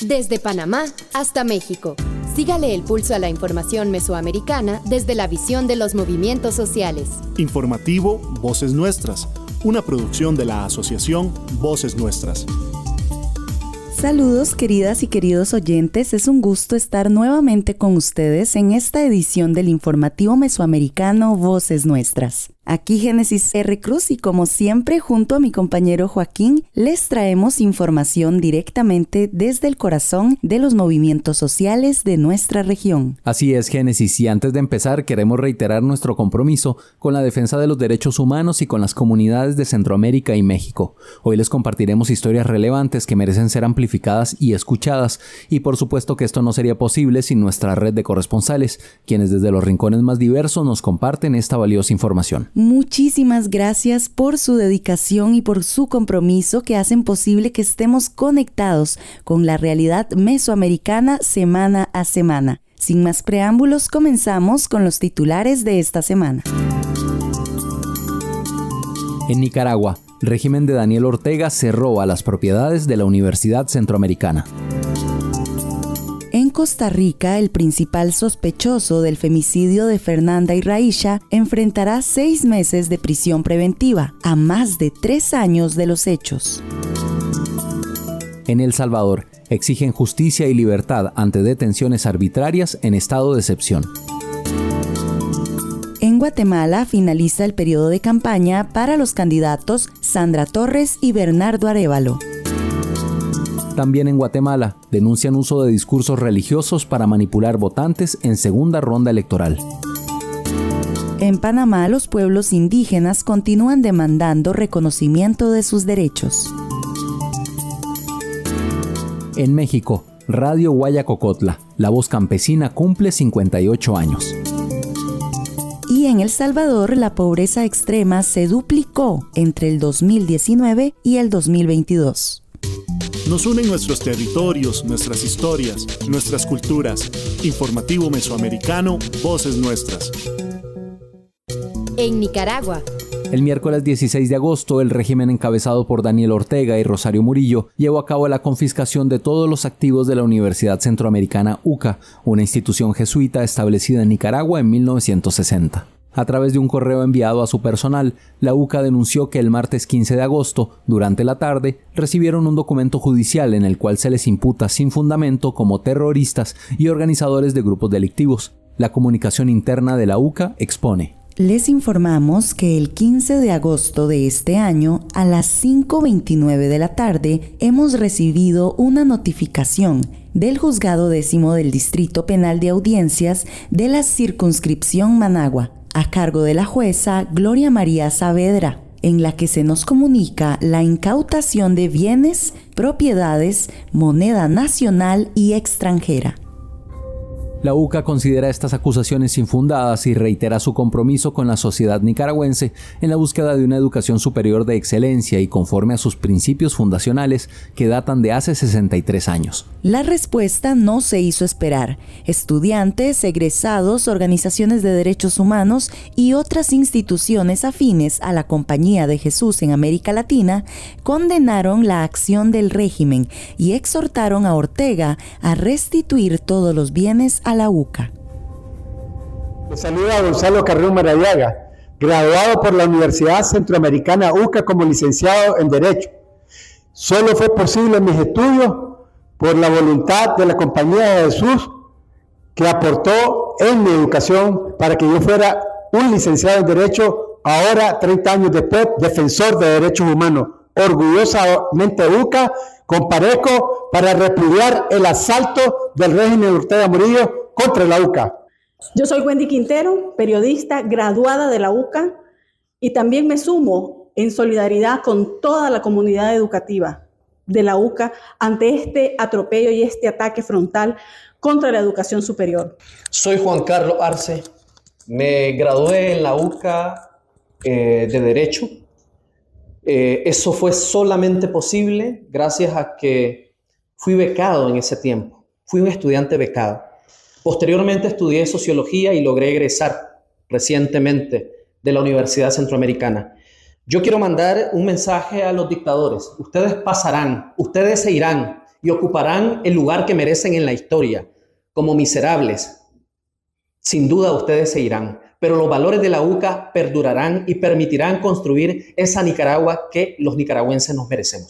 Desde Panamá hasta México. Sígale el pulso a la información mesoamericana desde la visión de los movimientos sociales. Informativo Voces Nuestras, una producción de la Asociación Voces Nuestras. Saludos queridas y queridos oyentes, es un gusto estar nuevamente con ustedes en esta edición del informativo mesoamericano Voces Nuestras. Aquí Génesis R. Cruz y como siempre junto a mi compañero Joaquín les traemos información directamente desde el corazón de los movimientos sociales de nuestra región. Así es, Génesis, y antes de empezar queremos reiterar nuestro compromiso con la defensa de los derechos humanos y con las comunidades de Centroamérica y México. Hoy les compartiremos historias relevantes que merecen ser amplificadas y escuchadas, y por supuesto que esto no sería posible sin nuestra red de corresponsales, quienes desde los rincones más diversos nos comparten esta valiosa información. Muchísimas gracias por su dedicación y por su compromiso que hacen posible que estemos conectados con la realidad mesoamericana semana a semana. Sin más preámbulos, comenzamos con los titulares de esta semana. En Nicaragua, el régimen de Daniel Ortega cerró a las propiedades de la Universidad Centroamericana. En Costa Rica, el principal sospechoso del femicidio de Fernanda y Raisha enfrentará 6 meses de prisión preventiva, a más de 3 años de los hechos. En El Salvador, exigen justicia y libertad ante detenciones arbitrarias en estado de excepción. En Guatemala finaliza el periodo de campaña para los candidatos Sandra Torres y Bernardo Arévalo. También en Guatemala, denuncian uso de discursos religiosos para manipular votantes en segunda ronda electoral. En Panamá, los pueblos indígenas continúan demandando reconocimiento de sus derechos. En México, Radio Guayacocotla, la voz campesina cumple 58 años. Y en El Salvador, la pobreza extrema se duplicó entre el 2019 y el 2022. Nos unen nuestros territorios, nuestras historias, nuestras culturas. Informativo Mesoamericano, Voces Nuestras. En Nicaragua. El miércoles 16 de agosto, el régimen encabezado por Daniel Ortega y Rosario Murillo llevó a cabo la confiscación de todos los activos de la Universidad Centroamericana UCA, una institución jesuita establecida en Nicaragua en 1960. A través de un correo enviado a su personal, la UCA denunció que el martes 15 de agosto, durante la tarde, recibieron un documento judicial en el cual se les imputa sin fundamento como terroristas y organizadores de grupos delictivos. La comunicación interna de la UCA expone: les informamos que el 15 de agosto de este año, a las 5:29 de la tarde, hemos recibido una notificación del Juzgado 10º del Distrito Penal de Audiencias de la Circunscripción Managua, a cargo de la jueza Gloria María Saavedra, en la que se nos comunica la incautación de bienes, propiedades, moneda nacional y extranjera. La UCA considera estas acusaciones infundadas y reitera su compromiso con la sociedad nicaragüense en la búsqueda de una educación superior de excelencia y conforme a sus principios fundacionales que datan de hace 63 años. La respuesta no se hizo esperar. Estudiantes, egresados, organizaciones de derechos humanos y otras instituciones afines a la Compañía de Jesús en América Latina condenaron la acción del régimen y exhortaron a Ortega a restituir todos los bienes a la UCA. Le saluda a Gonzalo Carrión Maradiaga, graduado por la Universidad Centroamericana UCA como licenciado en Derecho. Solo fue posible mis estudios por la voluntad de la Compañía de Jesús, que aportó en mi educación para que yo fuera un licenciado en Derecho, ahora 30 años después, defensor de derechos humanos. Orgullosamente UCA, comparezco para repudiar el asalto del régimen de Ortega Murillo contra la UCA. Yo soy Wendy Quintero, periodista graduada de la UCA, y también me sumo en solidaridad con toda la comunidad educativa de la UCA ante este atropello y este ataque frontal contra la educación superior. Soy Juan Carlos Arce, me gradué en la UCA de Derecho. Eso fue solamente posible gracias a que fui becado en ese tiempo. Fui un estudiante becado. Posteriormente estudié Sociología y logré egresar recientemente de la Universidad Centroamericana. Yo quiero mandar un mensaje a los dictadores. Ustedes pasarán, ustedes se irán y ocuparán el lugar que merecen en la historia, como miserables. Sin duda ustedes se irán, pero los valores de la UCA perdurarán y permitirán construir esa Nicaragua que los nicaragüenses nos merecemos.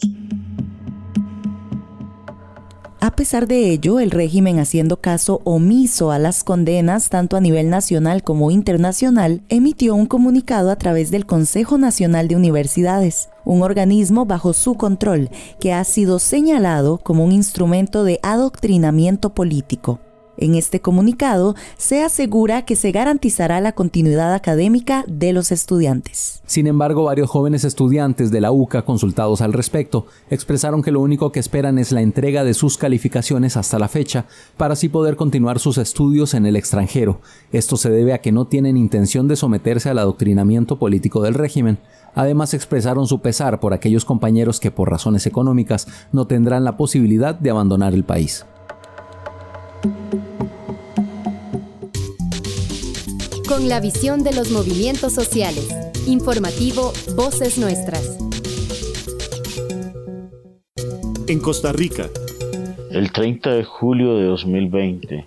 A pesar de ello, el régimen, haciendo caso omiso a las condenas tanto a nivel nacional como internacional, emitió un comunicado a través del Consejo Nacional de Universidades, un organismo bajo su control que ha sido señalado como un instrumento de adoctrinamiento político. En este comunicado se asegura que se garantizará la continuidad académica de los estudiantes. Sin embargo, varios jóvenes estudiantes de la UCA consultados al respecto expresaron que lo único que esperan es la entrega de sus calificaciones hasta la fecha para así poder continuar sus estudios en el extranjero. Esto se debe a que no tienen intención de someterse al adoctrinamiento político del régimen. Además, expresaron su pesar por aquellos compañeros que por razones económicas no tendrán la posibilidad de abandonar el país. Con la visión de los movimientos sociales. Informativo Voces Nuestras. En Costa Rica. El 30 de julio de 2020,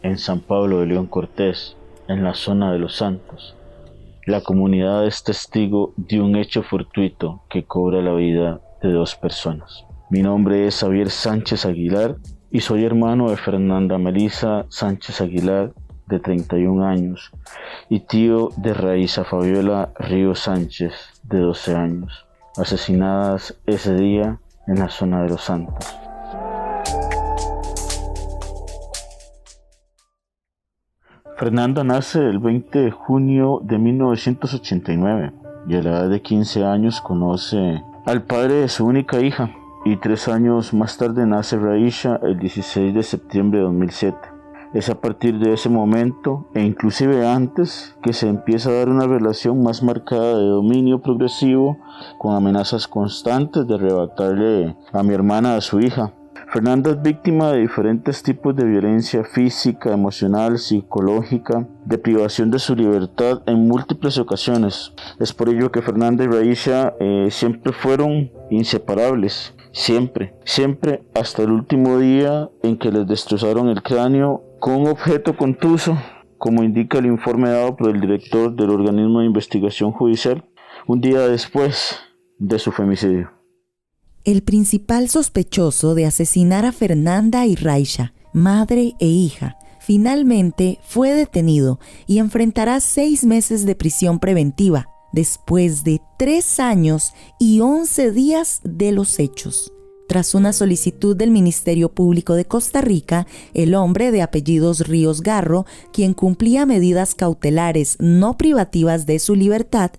en San Pablo de León Cortés, en la zona de Los Santos, la comunidad es testigo de un hecho fortuito que cobra la vida de 2 personas. Mi nombre es Xavier Sánchez Aguilar y soy hermano de Fernanda Melissa Sánchez Aguilar, de 31 años, y tío de Raiza Fabiola Ríos Sánchez, de 12 años, asesinadas ese día en la zona de Los Santos. Fernanda nace el 20 de junio de 1989 y a la edad de 15 años conoce al padre de su única hija, y 3 años más tarde nace Raiza el 16 de septiembre de 2007. Es a partir de ese momento, e inclusive antes, que se empieza a dar una relación más marcada de dominio progresivo, con amenazas constantes de arrebatarle a mi hermana a su hija. Fernanda es víctima de diferentes tipos de violencia física, emocional, psicológica, de privación de su libertad en múltiples ocasiones. Es por ello que Fernanda y Raiza siempre fueron inseparables. Siempre, hasta el último día en que les destrozaron el cráneo con un objeto contuso, como indica el informe dado por el director del organismo de investigación judicial, un día después de su femicidio. El principal sospechoso de asesinar a Fernanda y Raiza, madre e hija, finalmente fue detenido y enfrentará 6 meses de prisión preventiva, después de 3 años y 11 días de los hechos. Tras una solicitud del Ministerio Público de Costa Rica, el hombre de apellidos Ríos Garro, quien cumplía medidas cautelares no privativas de su libertad,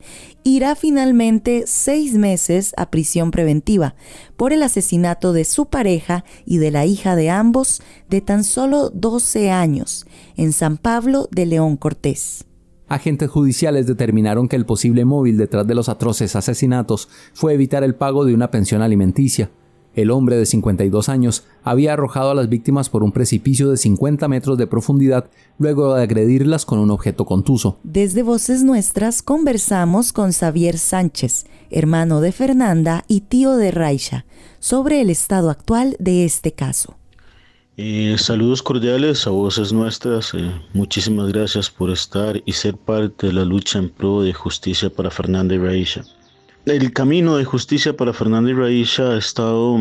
irá finalmente 6 meses a prisión preventiva por el asesinato de su pareja y de la hija de ambos de tan solo 12 años, en San Pablo de León Cortés. Agentes judiciales determinaron que el posible móvil detrás de los atroces asesinatos fue evitar el pago de una pensión alimenticia. El hombre de 52 años había arrojado a las víctimas por un precipicio de 50 metros de profundidad luego de agredirlas con un objeto contuso. Desde Voces Nuestras conversamos con Xavier Sánchez, hermano de Fernanda y tío de Raiza, sobre el estado actual de este caso. Saludos cordiales a Voces Nuestras. Muchísimas gracias por estar y ser parte de la lucha en pro de justicia para Fernanda y Raiza. El camino de justicia para Fernanda y Raiza ha estado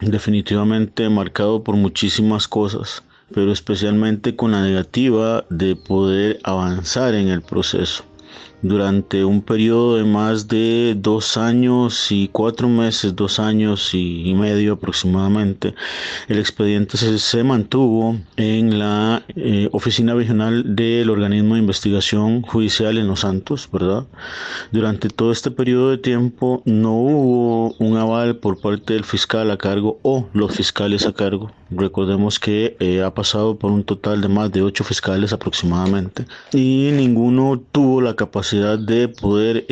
definitivamente marcado por muchísimas cosas, pero especialmente con la negativa de poder avanzar en el proceso. Durante un periodo de más de 2 años y 4 meses, 2 años y medio aproximadamente, el expediente se mantuvo en la oficina regional del organismo de investigación judicial en Los Santos, ¿verdad? Durante todo este periodo de tiempo no hubo un aval por parte del fiscal a cargo o los fiscales a cargo. Recordemos que ha pasado por un total de más de 8 fiscales aproximadamente y ninguno tuvo la capacidad de poder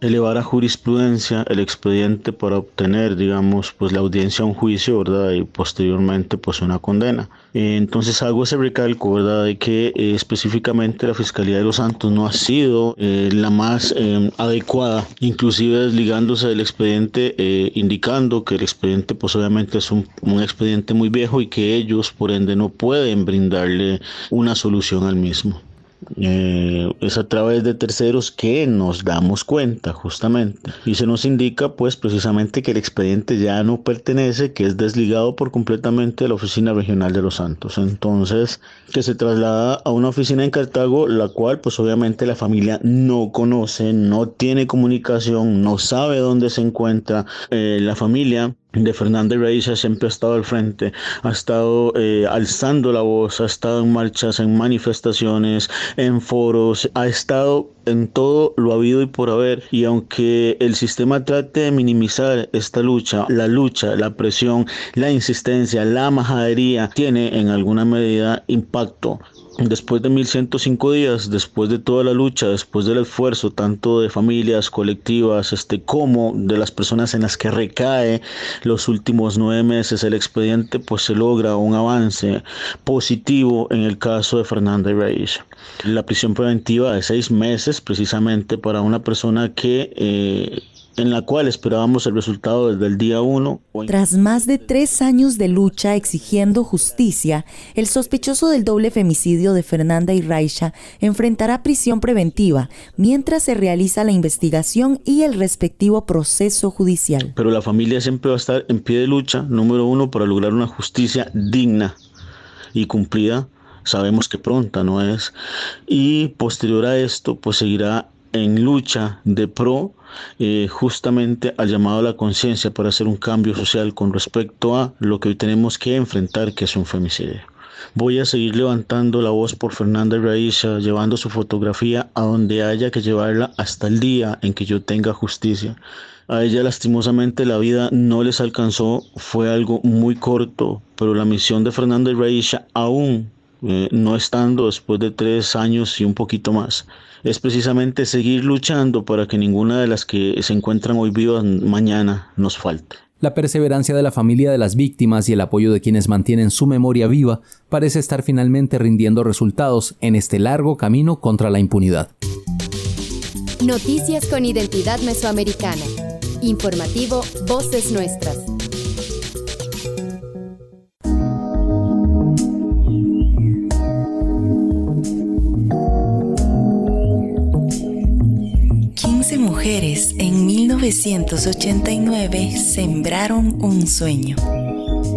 elevar a jurisprudencia el expediente para obtener, digamos, pues la audiencia a un juicio, ¿verdad? Y posteriormente, pues una condena. Entonces hago ese recalco, ¿verdad? De que específicamente la Fiscalía de Los Santos no ha sido la más adecuada, inclusive desligándose del expediente, indicando que el expediente, pues obviamente es un expediente muy viejo y que ellos, por ende, no pueden brindarle una solución al mismo. Es a través de terceros que nos damos cuenta justamente y se nos indica pues precisamente que el expediente ya no pertenece, que es desligado por completamente de la oficina regional de Los Santos, entonces que se traslada a una oficina en Cartago, la cual pues obviamente la familia no conoce, no tiene comunicación, no sabe dónde se encuentra. La familia de Fernanda Iraiza siempre ha estado al frente, ha estado alzando la voz, ha estado en marchas, en manifestaciones, en foros, ha estado en todo lo habido y por haber, y aunque el sistema trate de minimizar esta lucha, la presión, la insistencia, la majadería, tiene en alguna medida impacto. Después de 1105 días, después de toda la lucha, después del esfuerzo tanto de familias colectivas como de las personas en las que recae los últimos 9 meses el expediente, pues se logra un avance positivo en el caso de Fernanda Iraiza. La prisión preventiva de 6 meses precisamente para una persona que en la cual esperábamos el resultado desde el día 1. Tras más de 3 años de lucha exigiendo justicia, el sospechoso del doble femicidio de Fernanda Iraiza enfrentará prisión preventiva mientras se realiza la investigación y el respectivo proceso judicial. Pero la familia siempre va a estar en pie de lucha, número 1, para lograr una justicia digna y cumplida. Sabemos que pronta no es. Y posterior a esto, pues seguirá en lucha de pro justamente al llamado a la conciencia para hacer un cambio social con respecto a lo que hoy tenemos que enfrentar, que es un femicidio. Voy a seguir levantando la voz por Fernanda Iraiza, llevando su fotografía a donde haya que llevarla hasta el día en que yo tenga justicia. A ella lastimosamente la vida no les alcanzó, fue algo muy corto, pero la misión de Fernanda Iraiza aún no estando después de 3 años y un poquito más, es precisamente seguir luchando para que ninguna de las que se encuentran hoy vivas mañana nos falte. La perseverancia de la familia de las víctimas y el apoyo de quienes mantienen su memoria viva parece estar finalmente rindiendo resultados en este largo camino contra la impunidad. Noticias con identidad mesoamericana. Informativo Voces Nuestras. Mujeres en 1989 sembraron un sueño.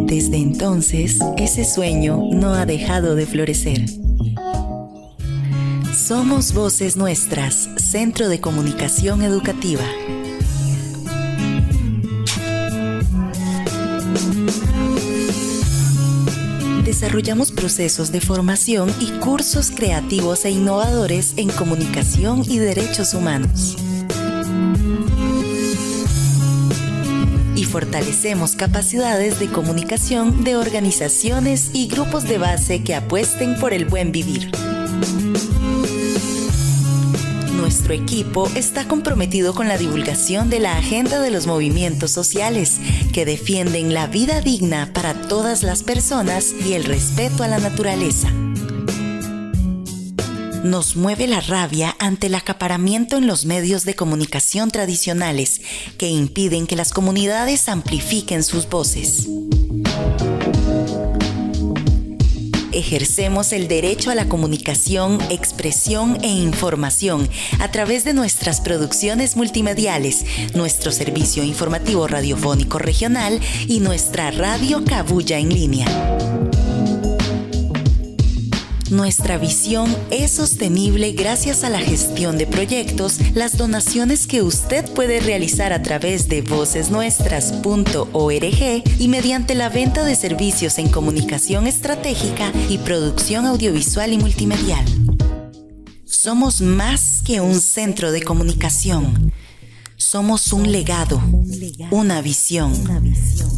Desde entonces, ese sueño no ha dejado de florecer. Somos Voces Nuestras, Centro de Comunicación Educativa. Desarrollamos procesos de formación y cursos creativos e innovadores en comunicación y derechos humanos. Y fortalecemos capacidades de comunicación de organizaciones y grupos de base que apuesten por el buen vivir. Nuestro equipo está comprometido con la divulgación de la agenda de los movimientos sociales que defienden la vida digna para todas las personas y el respeto a la naturaleza. Nos mueve la rabia ante el acaparamiento en los medios de comunicación tradicionales que impiden que las comunidades amplifiquen sus voces. Ejercemos el derecho a la comunicación, expresión e información a través de nuestras producciones multimediales, nuestro servicio informativo radiofónico regional y nuestra radio Cabuya en línea. Nuestra visión es sostenible gracias a la gestión de proyectos, las donaciones que usted puede realizar a través de vocesnuestras.org y mediante la venta de servicios en comunicación estratégica y producción audiovisual y multimedial. Somos más que un centro de comunicación. Somos un legado, una visión,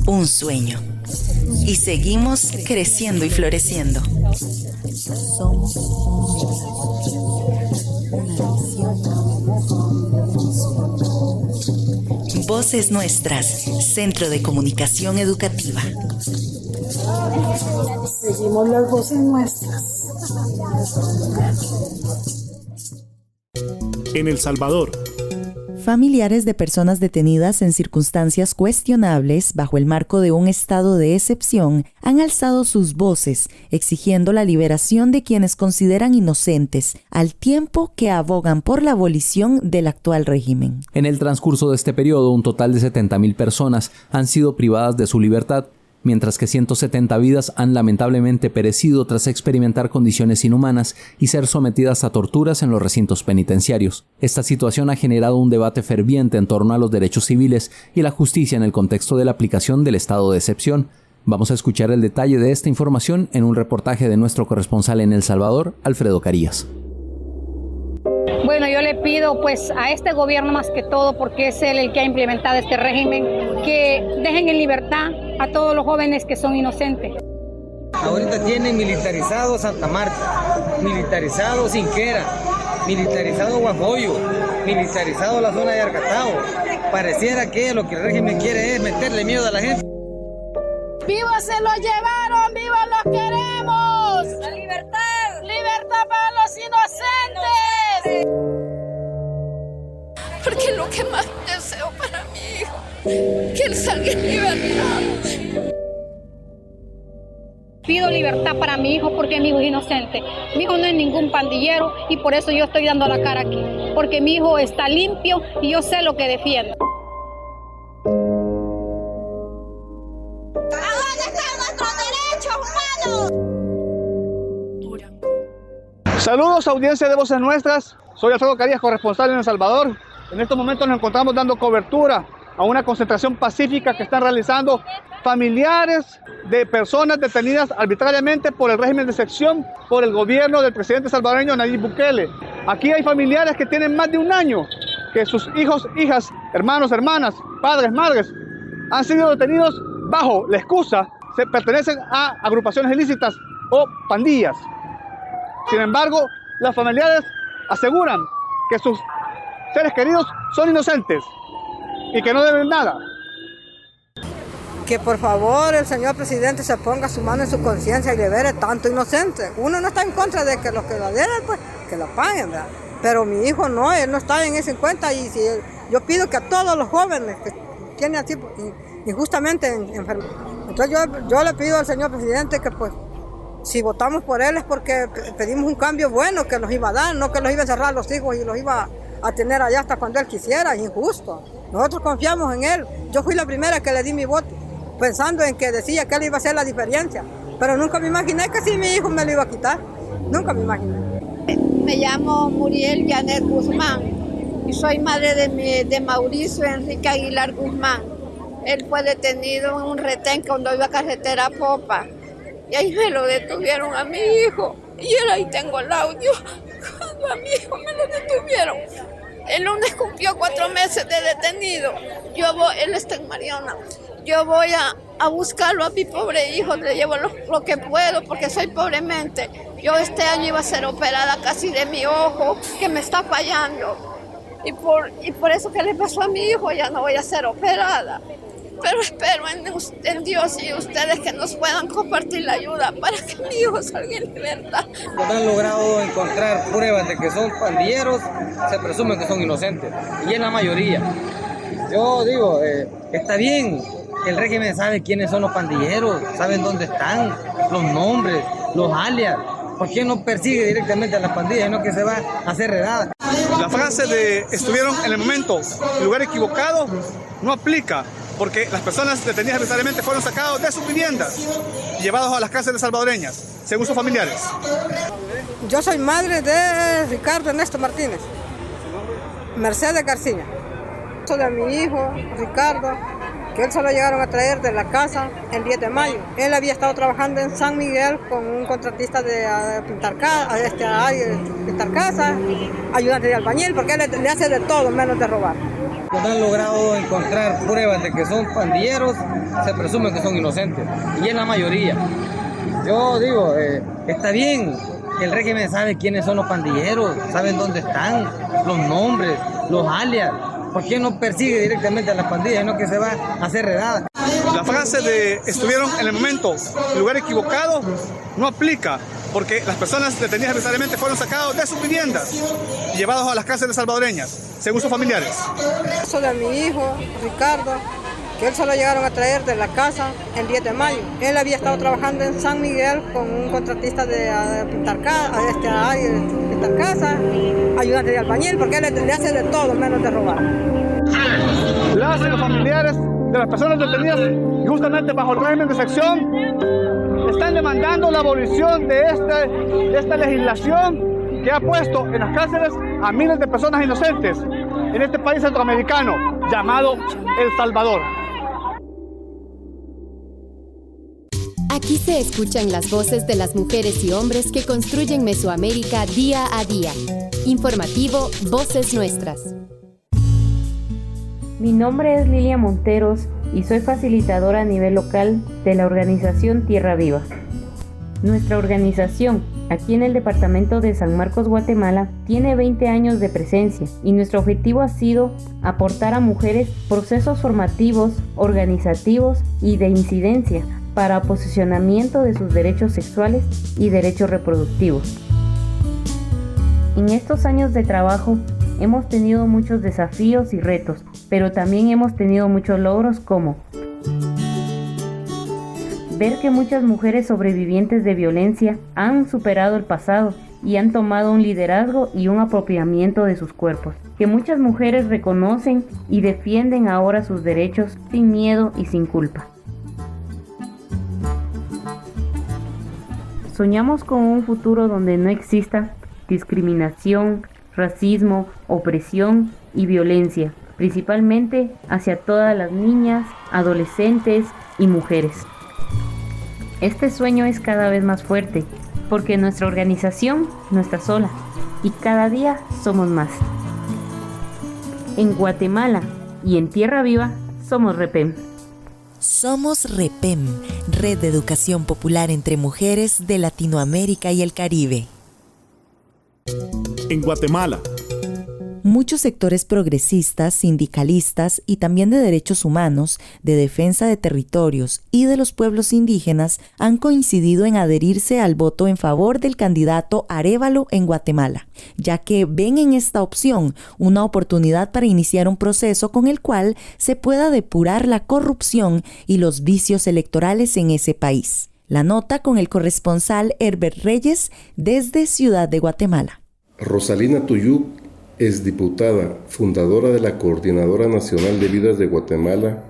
un sueño. Y seguimos creciendo y floreciendo. Somos una visión, un sueño. Voces Nuestras, Centro de Comunicación Educativa. Seguimos las voces nuestras. En El Salvador. Familiares de personas detenidas en circunstancias cuestionables bajo el marco de un estado de excepción han alzado sus voces exigiendo la liberación de quienes consideran inocentes, al tiempo que abogan por la abolición del actual régimen. En el transcurso de este periodo, un total de 70.000 personas han sido privadas de su libertad, mientras que 170 vidas han lamentablemente perecido tras experimentar condiciones inhumanas y ser sometidas a torturas en los recintos penitenciarios. Esta situación ha generado un debate ferviente en torno a los derechos civiles y la justicia en el contexto de la aplicación del estado de excepción. Vamos a escuchar el detalle de esta información en un reportaje de nuestro corresponsal en El Salvador, Alfredo Carías. Bueno, yo le pido pues a este gobierno más que todo, porque es él el que ha implementado este régimen, que dejen en libertad a todos los jóvenes que son inocentes. Ahorita tienen militarizado Santa Marta, militarizado Sinquera, militarizado Guajoyo, militarizado la zona de Arcatao. Pareciera que lo que el régimen quiere es meterle miedo a la gente. ¡Vivos se los llevaron! ¡Vivos los queremos! ¡La libertad! ¡Libertad para los inocentes! Porque lo que más deseo para mi hijo, que él salga en libertad. Pido libertad para mi hijo porque mi hijo es inocente. Mi hijo no es ningún pandillero y por eso yo estoy dando la cara aquí. Porque mi hijo está limpio y yo sé lo que defiendo. Saludos, audiencia de Voces Nuestras. Soy Alfredo Carías, corresponsal en El Salvador. En estos momentos nos encontramos dando cobertura a una concentración pacífica que están realizando familiares de personas detenidas arbitrariamente por el régimen de excepción por el gobierno del presidente salvadoreño Nayib Bukele. Aquí hay familiares que tienen más de un año que sus hijos, hijas, hermanos, hermanas, padres, madres han sido detenidos bajo la excusa que pertenecen a agrupaciones ilícitas o pandillas. Sin embargo, los familiares aseguran que sus seres queridos son inocentes y que no deben nada. Que por favor el señor presidente se ponga su mano en su conciencia y libere tanto inocente. Uno no está en contra de que los que la deben, pues, que la paguen, ¿verdad? Pero mi hijo no, él no está en ese cuenta y si yo pido que a todos los jóvenes que tienen así injustamente enfermos. Entonces yo le pido al señor presidente que pues si votamos por él es porque pedimos un cambio bueno que nos iba a dar, no que los iba a encerrar a los hijos y los iba a tener allá hasta cuando él quisiera, es injusto. Nosotros confiamos en él. Yo fui la primera que le di mi voto, pensando en que decía que él iba a hacer la diferencia, pero nunca me imaginé que si mi hijo me lo iba a quitar, nunca me imaginé. Me llamo Muriel Janet Guzmán y soy madre de Mauricio Enrique Aguilar Guzmán. Él fue detenido en un retén cuando iba a carretera Popa. Y ahí me lo detuvieron a mi hijo. Y él ahí tengo el audio. Cuando a mi hijo me lo detuvieron. El lunes cumplió 4 meses de detenido. Él está en Mariana. Yo voy a buscarlo a mi pobre hijo. Le llevo lo que puedo porque soy pobremente. Yo este año iba a ser operada casi de mi ojo que me está fallando. Y por eso que le pasó a mi hijo ya no voy a ser operada. Pero espero en Dios y ustedes que nos puedan compartir la ayuda para que mi hijo salga en libertad. Cuando han logrado encontrar pruebas de que son pandilleros, se presume que son inocentes, y es la mayoría. Yo digo, está bien, el régimen sabe quiénes son los pandilleros, saben dónde están, los nombres, los alias. ¿Por qué no persigue directamente a las pandillas y no que se va a hacer redada? La frase de estuvieron en el momento, en el lugar equivocado, no aplica. Porque las personas detenidas arbitrariamente fueron sacados de sus viviendas y llevados a las cárceles salvadoreñas, según sus familiares. Yo soy madre de Ricardo Ernesto Martínez, Mercedes García. De mi hijo, Ricardo, que él se lo llegaron a traer de la casa el 10 de mayo. Él había estado trabajando en San Miguel con un contratista de pintar casas, ayudante de albañil, porque él le hace de todo menos de robar. Cuando han logrado encontrar pruebas de que son pandilleros, se presume que son inocentes, y es la mayoría. Yo digo, está bien, el régimen sabe quiénes son los pandilleros, saben dónde están, los nombres, los alias. ¿Por qué no persigue directamente a las pandillas, sino que se va a hacer redada? La frase de estuvieron en el momento, el lugar equivocado, no aplica, porque las personas detenidas arbitrariamente fueron sacadas de sus viviendas y llevados a las cárceles salvadoreñas, según sus familiares. Eso de mi hijo, Ricardo, que él se lo llegaron a traer de la casa el 10 de mayo. Él había estado trabajando en San Miguel con un contratista de pintar casa, ayudante de albañil, porque él le hace de todo menos de robar. Las y los familiares de las personas detenidas, justamente bajo el régimen de excepción, están demandando la abolición de esta legislación que ha puesto en las cárceles a miles de personas inocentes en este país centroamericano llamado El Salvador. Aquí se escuchan las voces de las mujeres y hombres que construyen Mesoamérica día a día. Informativo Voces Nuestras. Mi nombre es Lilia Monteros y soy facilitadora a nivel local de la organización Tierra Viva. Nuestra organización, aquí en el departamento de San Marcos, Guatemala, tiene 20 años de presencia y nuestro objetivo ha sido aportar a mujeres procesos formativos, organizativos y de incidencia para posicionamiento de sus derechos sexuales y derechos reproductivos. En estos años de trabajo hemos tenido muchos desafíos y retos, pero también hemos tenido muchos logros como ver que muchas mujeres sobrevivientes de violencia han superado el pasado y han tomado un liderazgo y un apropiamiento de sus cuerpos, que muchas mujeres reconocen y defienden ahora sus derechos sin miedo y sin culpa. Soñamos con un futuro donde no exista discriminación, racismo, opresión y violencia, principalmente hacia todas las niñas, adolescentes y mujeres. Este sueño es cada vez más fuerte, porque nuestra organización no está sola y cada día somos más. En Guatemala y en Tierra Viva somos REPEM. Somos REPEM, Red de Educación Popular entre Mujeres de Latinoamérica y el Caribe. En Guatemala, muchos sectores progresistas, sindicalistas y también de derechos humanos, de defensa de territorios y de los pueblos indígenas han coincidido en adherirse al voto en favor del candidato Arévalo en Guatemala, ya que ven en esta opción una oportunidad para iniciar un proceso con el cual se pueda depurar la corrupción y los vicios electorales en ese país. La nota con el corresponsal Herbert Reyes desde Ciudad de Guatemala. Rosalina Tuyú es diputada, fundadora de la Coordinadora Nacional de Líderes de Guatemala,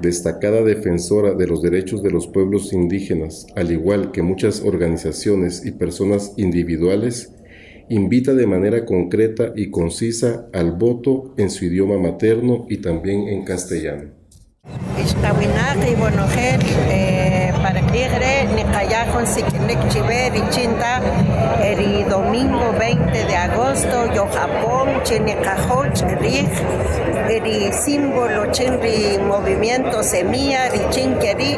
destacada defensora de los derechos de los pueblos indígenas, al igual que muchas organizaciones y personas individuales, invita de manera concreta y concisa al voto en su idioma materno y también en castellano. El domingo 20 de agosto, yo Japón, Chinecajoj, el símbolo chinri movimiento semilla, Richinqueri,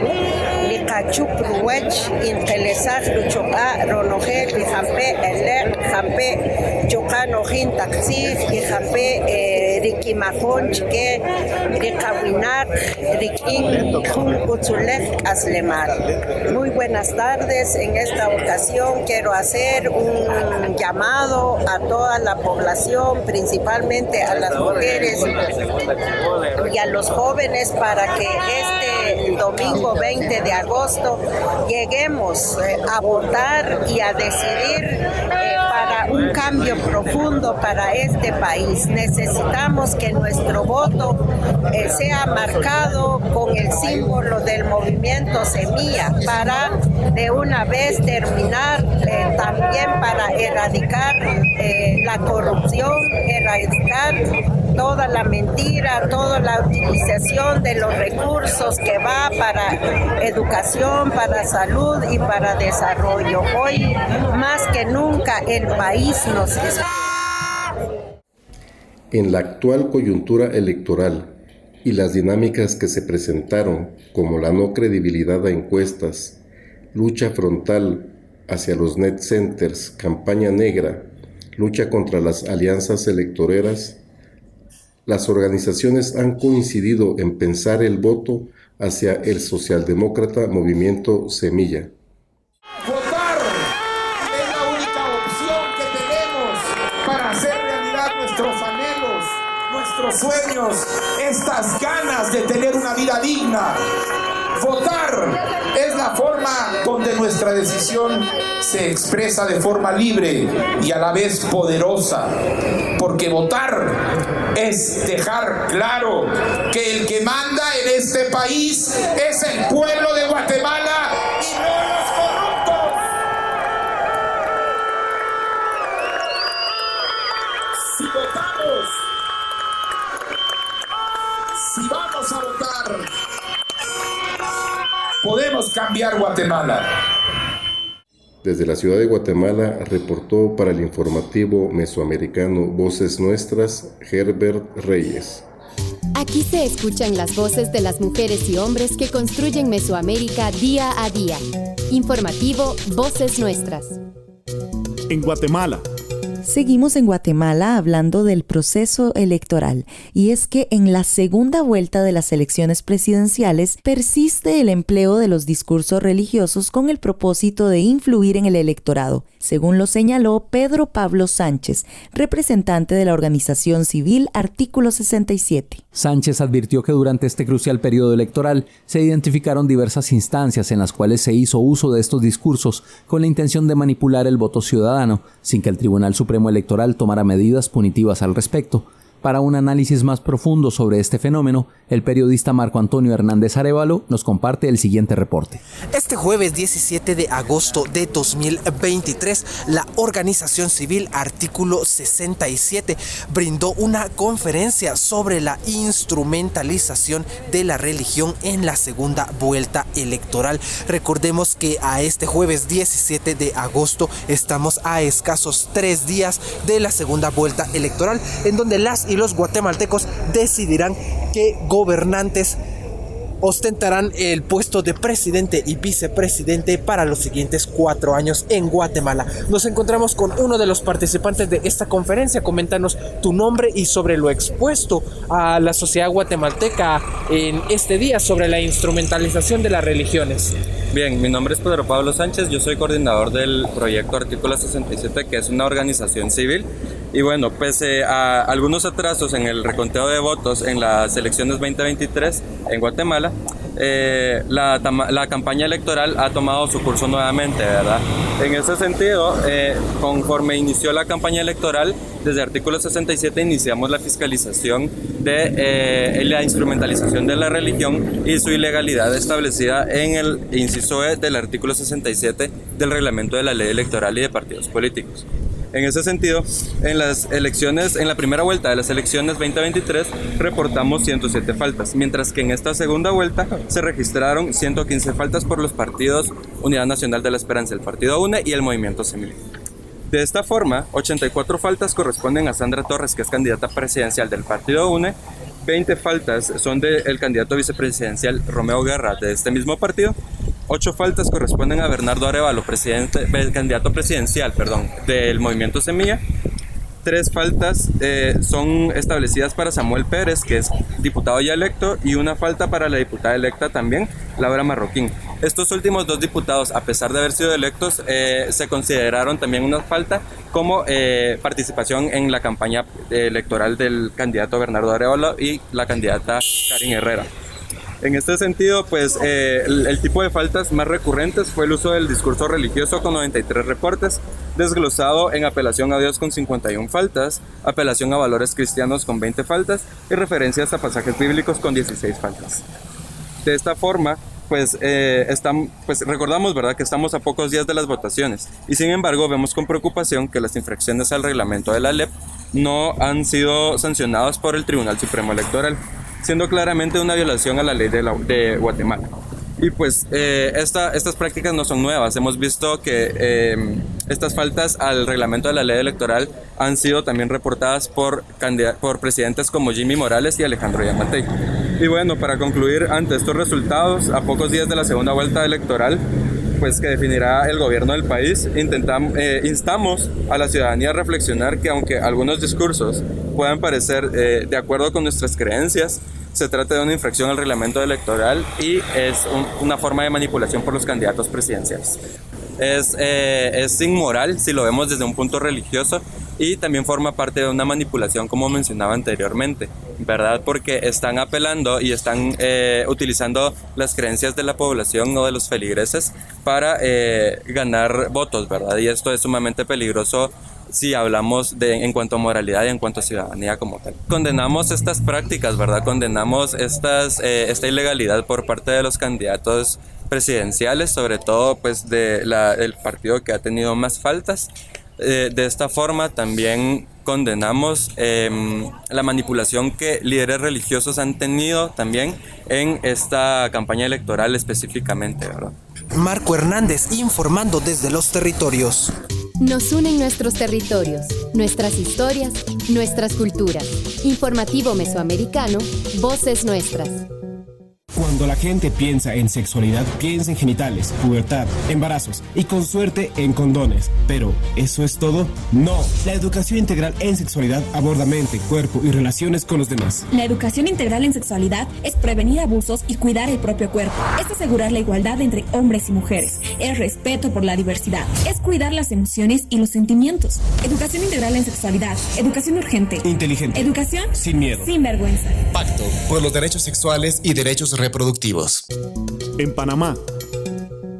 Nicachupruech, Intelesaj, Luchopa, Ronogel, Jampe, Eler, Jampe, Chocanojin, Taxis, y Jampe, Riquimajón, Chique, Ricawinar, Riquín, Utzulej, Aslemar. Muy buenas tardes. En esta ocasión quiero hacer un llamado a toda la población, principalmente a las mujeres y a los jóvenes, para que este domingo 20 de agosto lleguemos a votar y a decidir para un cambio profundo para este país. Necesitamos que nuestro voto sea marcado con el símbolo del movimiento Semilla para de una vez terminar también para erradicar la corrupción, erradicar toda la mentira, toda la utilización de los recursos que va para educación, para salud y para desarrollo. Hoy más que nunca el país nos espera. En la actual coyuntura electoral y las dinámicas que se presentaron, como la no credibilidad a encuestas, lucha frontal hacia los net centers, campaña negra, lucha contra las alianzas electoreras, las organizaciones han coincidido en pensar el voto hacia el socialdemócrata Movimiento Semilla. Votar es la única opción que tenemos para hacer realidad nuestros anhelos, nuestros sueños, estas ganas de tener una vida digna. Votar es la forma donde nuestra decisión se expresa de forma libre y a la vez poderosa, porque votar es dejar claro que el que manda en este país es el pueblo de Guatemala y no los corruptos. Si votamos, si vamos a votar, podemos cambiar Guatemala. Desde la ciudad de Guatemala reportó para el informativo mesoamericano Voces Nuestras, Herbert Reyes. Aquí se escuchan las voces de las mujeres y hombres que construyen Mesoamérica día a día. Informativo Voces Nuestras. En Guatemala. Seguimos en Guatemala hablando del proceso electoral, y es que en la segunda vuelta de las elecciones presidenciales persiste el empleo de los discursos religiosos con el propósito de influir en el electorado, según lo señaló Pedro Pablo Sánchez, representante de la organización civil Artículo 67. Sánchez advirtió que durante este crucial periodo electoral se identificaron diversas instancias en las cuales se hizo uso de estos discursos con la intención de manipular el voto ciudadano, sin que el Tribunal Supremo Electoral tomara medidas punitivas al respecto. Para un análisis más profundo sobre este fenómeno, el periodista Marco Antonio Hernández Arévalo nos comparte el siguiente reporte. Este jueves 17 de agosto de 2023, la organización civil Artículo 67 brindó una conferencia sobre la instrumentalización de la religión en la segunda vuelta electoral. Recordemos que a este jueves 17 de agosto estamos a escasos 3 días de la segunda vuelta electoral, en donde las y los guatemaltecos decidirán qué gobernantes ostentarán el puesto de presidente y vicepresidente para los siguientes 4 años en Guatemala. Nos encontramos con uno de los participantes de esta conferencia. Coméntanos tu nombre y sobre lo expuesto a la sociedad guatemalteca en este día sobre la instrumentalización de las religiones. Bien, mi nombre es Pedro Pablo Sánchez, yo soy coordinador del proyecto Artículo 67, que es una organización civil. Y bueno, pese a algunos atrasos en el reconteo de votos en las elecciones 2023 en Guatemala, la campaña electoral ha tomado su curso nuevamente, ¿verdad? En ese sentido, conforme inició la campaña electoral, desde Artículo 67 iniciamos la fiscalización de la instrumentalización de la religión y su ilegalidad establecida en el inciso E del Artículo 67 del Reglamento de la Ley Electoral y de Partidos Políticos. En ese sentido, en la primera vuelta de las elecciones 2023 reportamos 107 faltas, mientras que en esta segunda vuelta se registraron 115 faltas por los partidos Unidad Nacional de la Esperanza, el Partido UNE y el Movimiento Semilla. De esta forma, 84 faltas corresponden a Sandra Torres, que es candidata presidencial del Partido UNE, 20 faltas son del candidato vicepresidencial Romeo Guerra de este mismo partido, 8 faltas corresponden a Bernardo Arévalo, candidato presidencial del Movimiento Semilla. 3 faltas son establecidas para Samuel Pérez, que es diputado ya electo, y una falta para la diputada electa también, Laura Marroquín. Estos últimos 2 diputados, a pesar de haber sido electos, se consideraron también una falta como participación en la campaña electoral del candidato Bernardo Arévalo y la candidata Karin Herrera. En este sentido, pues el tipo de faltas más recurrentes fue el uso del discurso religioso con 93 reportes, desglosado en apelación a Dios con 51 faltas, apelación a valores cristianos con 20 faltas y referencias a pasajes bíblicos con 16 faltas. De esta forma, pues recordamos, ¿verdad?, que estamos a pocos días de las votaciones y sin embargo vemos con preocupación que las infracciones al reglamento de la LEP no han sido sancionadas por el Tribunal Supremo Electoral, siendo claramente una violación a la ley de Guatemala. Y pues estas prácticas no son nuevas. Hemos visto que estas faltas al reglamento de la ley electoral han sido también reportadas por presidentes como Jimmy Morales y Alejandro Yamatei. Y bueno, para concluir, ante estos resultados, a pocos días de la segunda vuelta electoral, pues, que definirá el gobierno del país, instamos a la ciudadanía a reflexionar que aunque algunos discursos puedan parecer de acuerdo con nuestras creencias, se trata de una infracción al reglamento electoral y es una forma de manipulación por los candidatos presidenciales. Es inmoral si lo vemos desde un punto religioso y también forma parte de una manipulación, como mencionaba anteriormente, ¿verdad? Porque están apelando y están utilizando las creencias de la población o de los feligreses para ganar votos, ¿verdad? Y esto es sumamente peligroso si hablamos en cuanto a moralidad y en cuanto a ciudadanía como tal. Condenamos estas prácticas, ¿verdad? Condenamos esta ilegalidad por parte de los candidatos presidenciales, sobre todo pues del partido que ha tenido más faltas. De esta forma también condenamos la manipulación que líderes religiosos han tenido también en esta campaña electoral específicamente, ¿verdad? Marco Hernández informando desde los territorios. Nos unen nuestros territorios, nuestras historias, nuestras culturas. Informativo Mesoamericano, Voces Nuestras. Cuando la gente piensa en sexualidad, piensa en genitales, pubertad, embarazos y con suerte en condones. Pero, ¿eso es todo? No. La educación integral en sexualidad aborda mente, cuerpo y relaciones con los demás. La educación integral en sexualidad es prevenir abusos y cuidar el propio cuerpo. Es asegurar la igualdad entre hombres y mujeres. Es respeto por la diversidad. Es cuidar las emociones y los sentimientos. Educación integral en sexualidad. Educación urgente. Inteligente. Educación sin miedo. Sin vergüenza. Pacto por los derechos sexuales y derechos reproductivos. En Panamá.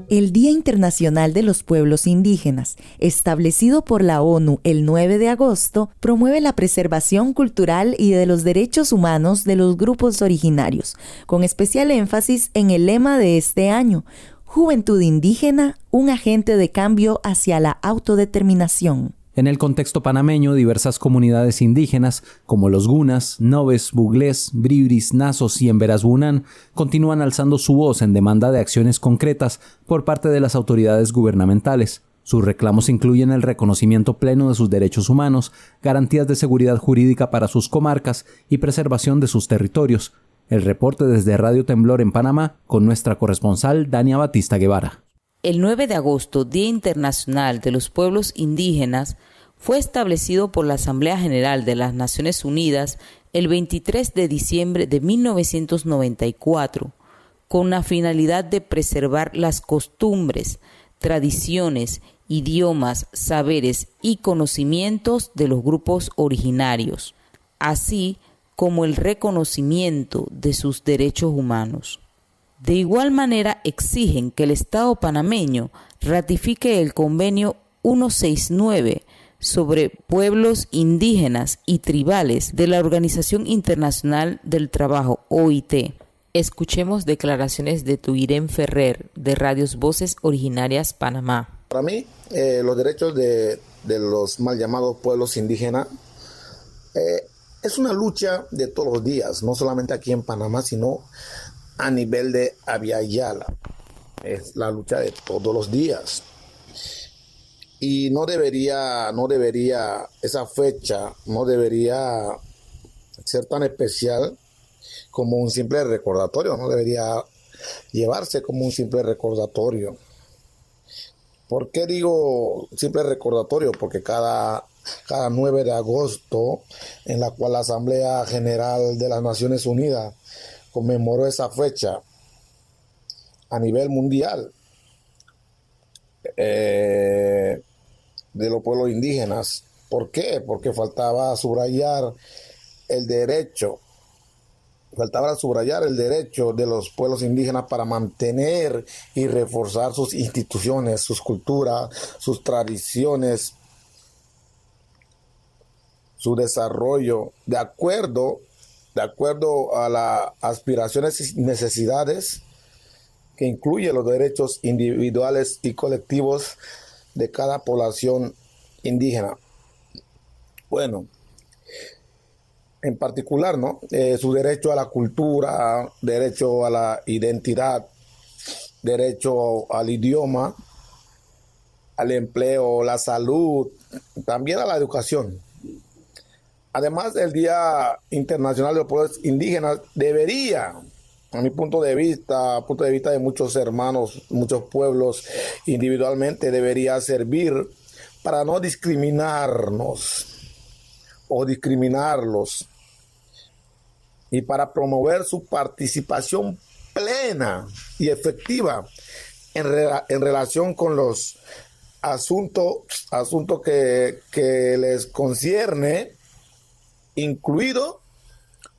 El Día Internacional de los Pueblos Indígenas, establecido por la ONU el 9 de agosto, promueve la preservación cultural y de los derechos humanos de los grupos originarios, con especial énfasis en el lema de este año: Juventud indígena, un agente de cambio hacia la autodeterminación. En el contexto panameño, diversas comunidades indígenas, como los gunas, nobes, buglés, bribris, nazos y emberas-bunán, continúan alzando su voz en demanda de acciones concretas por parte de las autoridades gubernamentales. Sus reclamos incluyen el reconocimiento pleno de sus derechos humanos, garantías de seguridad jurídica para sus comarcas y preservación de sus territorios. El reporte desde Radio Temblor en Panamá con nuestra corresponsal Dania Batista Guevara. El 9 de agosto, Día Internacional de los Pueblos Indígenas, fue establecido por la Asamblea General de las Naciones Unidas el 23 de diciembre de 1994, con la finalidad de preservar las costumbres, tradiciones, idiomas, saberes y conocimientos de los grupos originarios, así como el reconocimiento de sus derechos humanos. De igual manera, exigen que el Estado panameño ratifique el Convenio 169 sobre pueblos indígenas y tribales de la Organización Internacional del Trabajo, OIT. Escuchemos declaraciones de Tuirén Ferrer, de Radios Voces Originarias Panamá. Para mí, los derechos de los mal llamados pueblos indígenas es una lucha de todos los días, no solamente aquí en Panamá, sino a nivel de Abya Yala. Es la lucha de todos los días. Y no debería, esa fecha no debería ser tan especial como un simple recordatorio, no debería llevarse como un simple recordatorio. ¿Por qué digo simple recordatorio? Porque cada 9 de agosto, en la cual la Asamblea General de las Naciones Unidas conmemoró esa fecha a nivel mundial de los pueblos indígenas. ¿Por qué? Porque faltaba subrayar el derecho de los pueblos indígenas para mantener y reforzar sus instituciones, sus culturas, sus tradiciones, su desarrollo, de acuerdo a las aspiraciones y necesidades que incluye los derechos individuales y colectivos de cada población indígena. Bueno, en particular, ¿no? Su derecho a la cultura, derecho a la identidad, derecho al idioma, al empleo, la salud, también a la educación. Además, el Día Internacional de los Pueblos Indígenas debería a mi punto de vista de muchos hermanos, muchos pueblos, individualmente debería servir para no discriminarnos o discriminarlos y para promover su participación plena y efectiva en relación con los asuntos que les concierne, incluido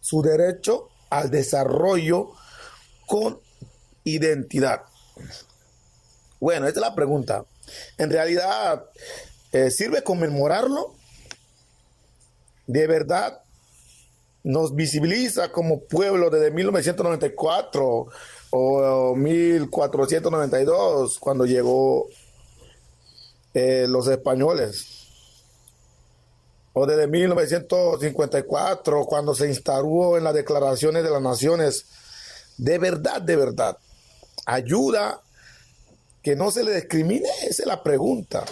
su derecho al desarrollo con identidad. Bueno, esta es la pregunta. En realidad, ¿sirve conmemorarlo? ¿De verdad nos visibiliza como pueblo desde 1994 o 1492, cuando llegó los españoles? O desde 1954, cuando se instauró en las Declaraciones de las Naciones. De verdad, ayuda que no se le discrimine, esa es la pregunta.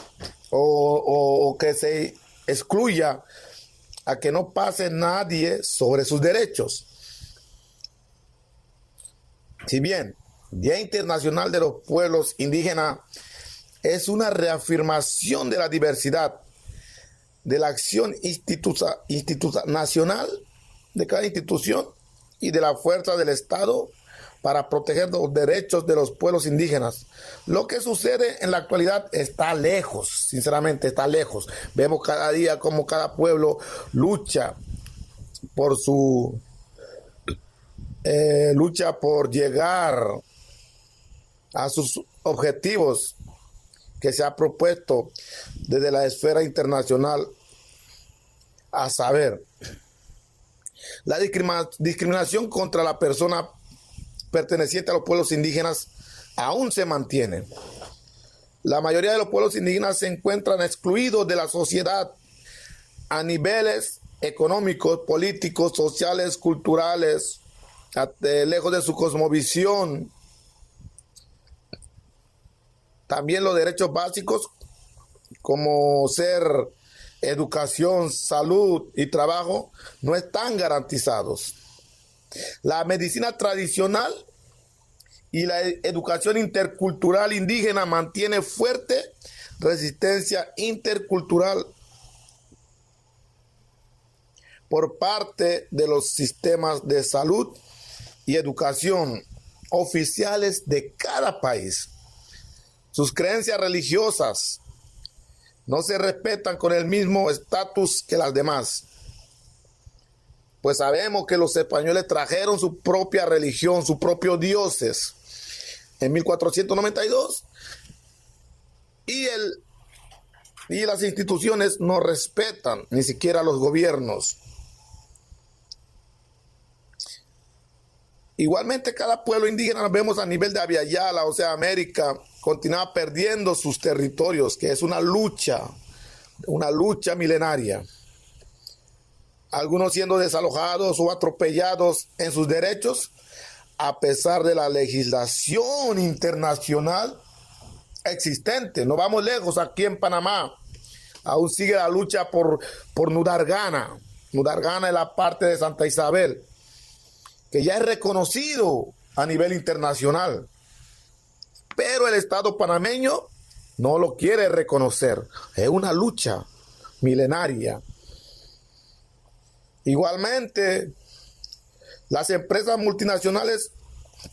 O que se excluya a que no pase nadie sobre sus derechos. Si bien Día Internacional de los Pueblos Indígenas es una reafirmación de la diversidad, de la acción nacional de cada institución y de la fuerza del Estado para proteger los derechos de los pueblos indígenas. Lo que sucede en la actualidad está lejos, sinceramente está lejos. Vemos cada día cómo cada pueblo lucha por llegar a sus objetivos que se ha propuesto desde la esfera internacional, a saber, la discriminación contra la persona perteneciente a los pueblos indígenas aún se mantiene. La mayoría de los pueblos indígenas se encuentran excluidos de la sociedad a niveles económicos, políticos, sociales, culturales, lejos de su cosmovisión. También los derechos básicos como ser educación, salud y trabajo no están garantizados. La medicina tradicional y la educación intercultural indígena mantiene fuerte resistencia intercultural por parte de los sistemas de salud y educación oficiales de cada país. Sus creencias religiosas no se respetan con el mismo estatus que las demás. Pues sabemos que los españoles trajeron su propia religión, sus propios dioses en 1492 y las instituciones no respetan, ni siquiera los gobiernos. Igualmente, cada pueblo indígena, nos vemos a nivel de Abya Yala, o sea, América, continúa perdiendo sus territorios, que es una lucha milenaria. Algunos siendo desalojados o atropellados en sus derechos, a pesar de la legislación internacional existente. No vamos lejos, aquí en Panamá aún sigue la lucha por Nudargana. Nudargana es la parte de Santa Isabel, que ya es reconocido a nivel internacional, pero el Estado panameño no lo quiere reconocer. Es una lucha milenaria. Igualmente, las empresas multinacionales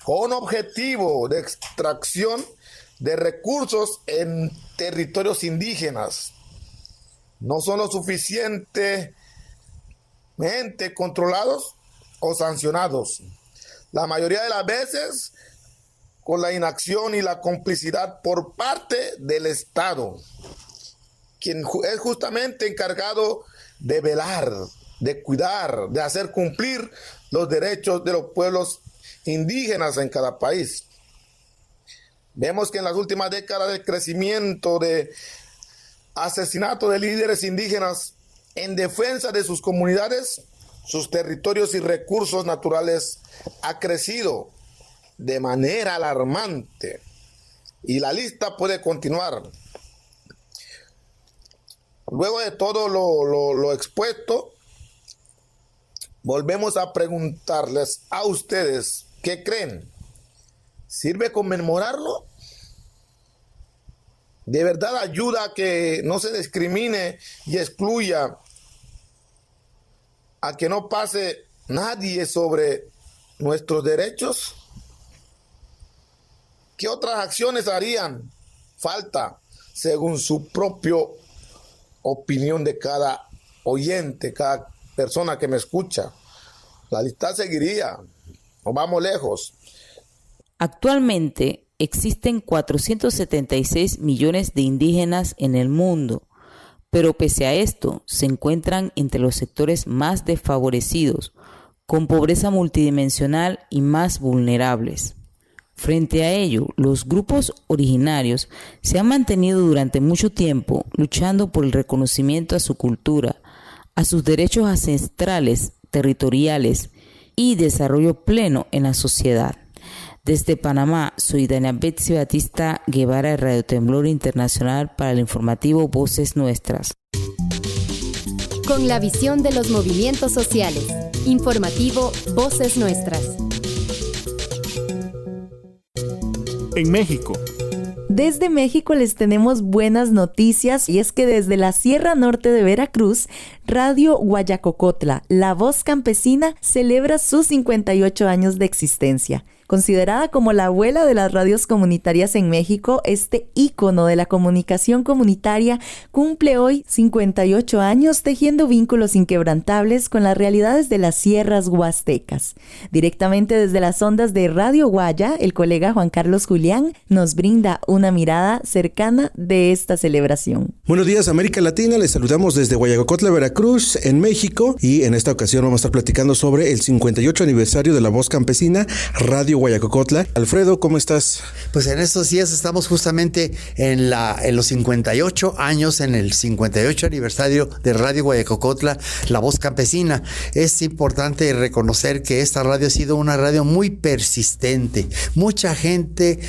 con objetivo de extracción de recursos en territorios indígenas no son lo suficientemente controlados o sancionados. La mayoría de las veces con la inacción y la complicidad por parte del Estado, quien es justamente encargado de velar, de cuidar, de hacer cumplir los derechos de los pueblos indígenas en cada país. Vemos que en las últimas décadas el crecimiento de asesinato de líderes indígenas en defensa de sus comunidades, sus territorios y recursos naturales ha crecido de manera alarmante. Y la lista puede continuar. Luego de todo lo expuesto, volvemos a preguntarles a ustedes, ¿Qué creen? ¿Sirve conmemorarlo? ¿De verdad ayuda a que no se discrimine y excluya, a que no pase nadie sobre nuestros derechos? ¿Qué otras acciones harían falta según su propia opinión de cada oyente, cada persona que me escucha? La lista seguiría, no vamos lejos. Actualmente existen 476 millones de indígenas en el mundo, pero pese a esto se encuentran entre los sectores más desfavorecidos, con pobreza multidimensional y más vulnerables. Frente a ello, los grupos originarios se han mantenido durante mucho tiempo luchando por el reconocimiento a su cultura, a sus derechos ancestrales, territoriales y desarrollo pleno en la sociedad. Desde Panamá, soy Dana Betsy Batista Guevara de Radio Temblor Internacional para el informativo Voces Nuestras. Con la visión de los movimientos sociales. Informativo Voces Nuestras. En México. Desde México les tenemos buenas noticias, y es que desde la Sierra Norte de Veracruz, Radio Guayacocotla, la voz campesina, celebra sus 58 años de existencia. Considerada como la abuela de las radios comunitarias en México, este ícono de la comunicación comunitaria cumple hoy 58 años tejiendo vínculos inquebrantables con las realidades de las sierras huastecas. Directamente desde las ondas de Radio Guaya, el colega Juan Carlos Julián nos brinda una mirada cercana de esta celebración. Buenos días, América Latina. Les saludamos desde Guayacocotla, Veracruz, en México, y en esta ocasión vamos a estar platicando sobre el 58 aniversario de la voz campesina, Radio Guayacocotla. Alfredo, ¿cómo estás? Pues en estos días estamos justamente en los 58 años, en el 58 aniversario de Radio Guayacocotla, la voz campesina. Es importante reconocer que esta radio ha sido una radio muy persistente. Mucha gente